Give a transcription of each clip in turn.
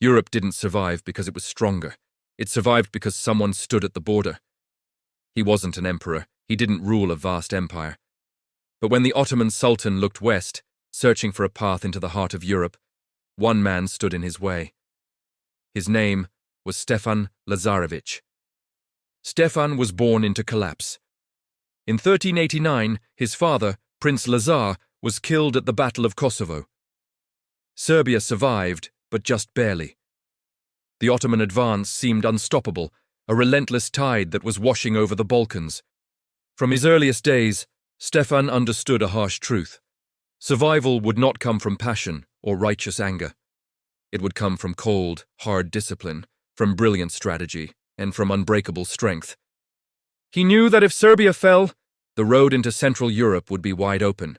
Europe didn't survive because it was stronger. It survived because someone stood at the border. He wasn't an emperor. He didn't rule a vast empire. But when the Ottoman Sultan looked west, searching for a path into the heart of Europe, one man stood in his way. His name was Stefan Lazarević. Stefan was born into collapse. In 1389, his father, Prince Lazar, was killed at the Battle of Kosovo. Serbia survived, but just barely. The Ottoman advance seemed unstoppable, a relentless tide that was washing over the Balkans. From his earliest days, Stefan understood a harsh truth. Survival would not come from passion or righteous anger. It would come from cold, hard discipline, from brilliant strategy, and from unbreakable strength. He knew that if Serbia fell, the road into Central Europe would be wide open.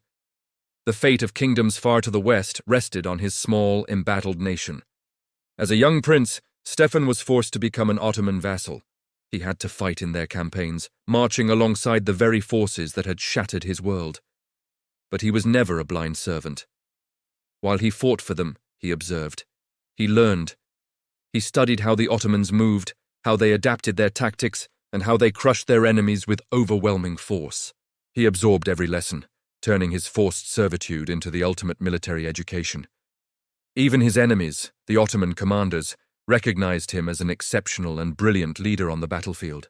The fate of kingdoms far to the west rested on his small, embattled nation. As a young prince, Stefan was forced to become an Ottoman vassal. He had to fight in their campaigns, marching alongside the very forces that had shattered his world. But he was never a blind servant. While he fought for them, he observed. He learned. He studied how the Ottomans moved, how they adapted their tactics, and how they crushed their enemies with overwhelming force. He absorbed every lesson, turning his forced servitude into the ultimate military education. Even his enemies, the Ottoman commanders, recognized him as an exceptional and brilliant leader on the battlefield.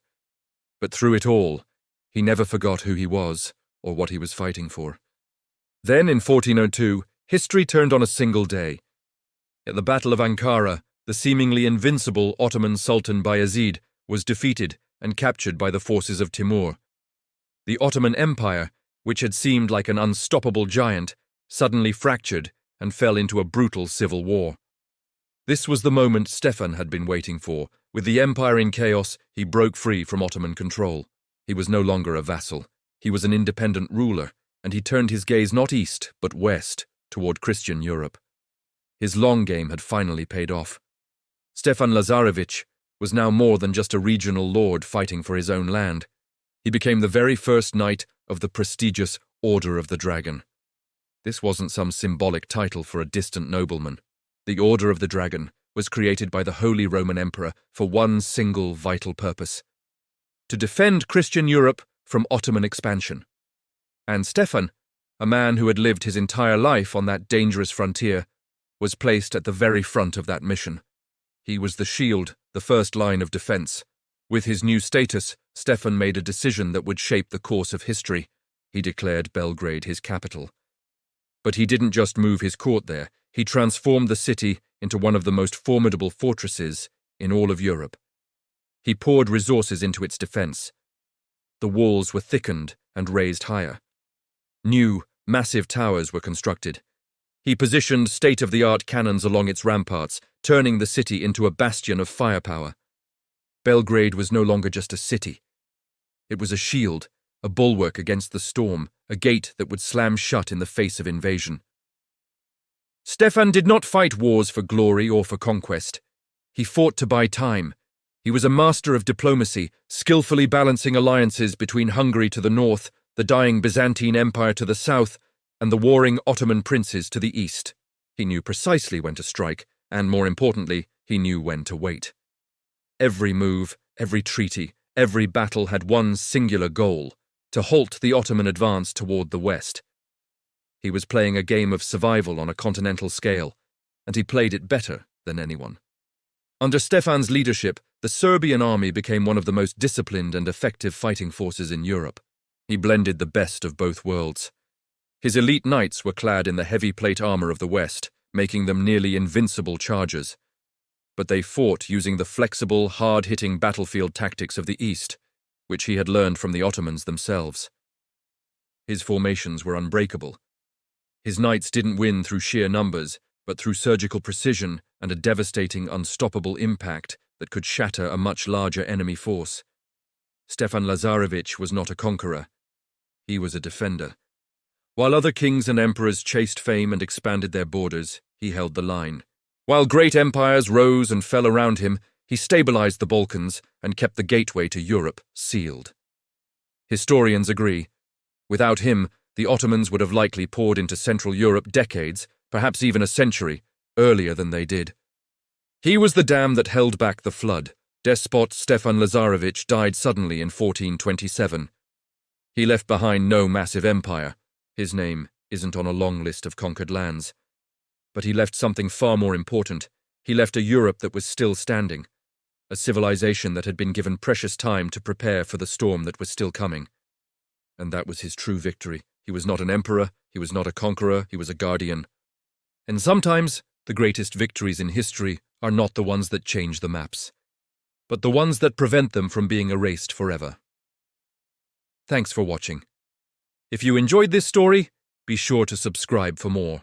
But through it all, he never forgot who he was or what he was fighting for. Then, in 1402, history turned on a single day. At the Battle of Ankara, the seemingly invincible Ottoman Sultan Bayezid was defeated and captured by the forces of Timur. The Ottoman Empire, which had seemed like an unstoppable giant, suddenly fractured and fell into a brutal civil war. This was the moment Stefan had been waiting for. With the empire in chaos, he broke free from Ottoman control. He was no longer a vassal. He was an independent ruler, and he turned his gaze not east, but west, toward Christian Europe. His long game had finally paid off. Stefan Lazarević was now more than just a regional lord fighting for his own land. He became the very first knight of the prestigious Order of the Dragon. This wasn't some symbolic title for a distant nobleman. The Order of the Dragon was created by the Holy Roman Emperor for one single vital purpose: to defend Christian Europe from Ottoman expansion. And Stefan, a man who had lived his entire life on that dangerous frontier, was placed at the very front of that mission. He was the shield, the first line of defense. With his new status, Stefan made a decision that would shape the course of history. He declared Belgrade his capital. But he didn't just move his court there. He transformed the city into one of the most formidable fortresses in all of Europe. He poured resources into its defense. The walls were thickened and raised higher. New, massive towers were constructed. He positioned state-of-the-art cannons along its ramparts, turning the city into a bastion of firepower. Belgrade was no longer just a city. It was a shield, a bulwark against the storm, a gate that would slam shut in the face of invasion. Stefan did not fight wars for glory or for conquest. He fought to buy time. He was a master of diplomacy, skillfully balancing alliances between Hungary to the north, the dying Byzantine Empire to the south, and the warring Ottoman princes to the east. He knew precisely when to strike, and more importantly, he knew when to wait. Every move, every treaty, every battle had one singular goal: to halt the Ottoman advance toward the west. He was playing a game of survival on a continental scale, and he played it better than anyone. Under Stefan's leadership, the Serbian army became one of the most disciplined and effective fighting forces in Europe. He blended the best of both worlds. His elite knights were clad in the heavy plate armor of the West, making them nearly invincible chargers. But they fought using the flexible, hard-hitting battlefield tactics of the East, which he had learned from the Ottomans themselves. His formations were unbreakable. His knights didn't win through sheer numbers, but through surgical precision and a devastating, unstoppable impact that could shatter a much larger enemy force. Stefan Lazarević was not a conqueror. He was a defender. While other kings and emperors chased fame and expanded their borders, he held the line. While great empires rose and fell around him, he stabilized the Balkans and kept the gateway to Europe sealed. Historians agree. Without him, the Ottomans would have likely poured into Central Europe decades, perhaps even a century, earlier than they did. He was the dam that held back the flood. Despot Stefan Lazarević died suddenly in 1427. He left behind no massive empire. His name isn't on a long list of conquered lands. But he left something far more important. He left a Europe that was still standing, a civilization that had been given precious time to prepare for the storm that was still coming. And that was his true victory. He was not an emperor, he was not a conqueror, he was a guardian. And sometimes, the greatest victories in history are not the ones that change the maps, but the ones that prevent them from being erased forever. Thanks for watching. If you enjoyed this story, be sure to subscribe for more.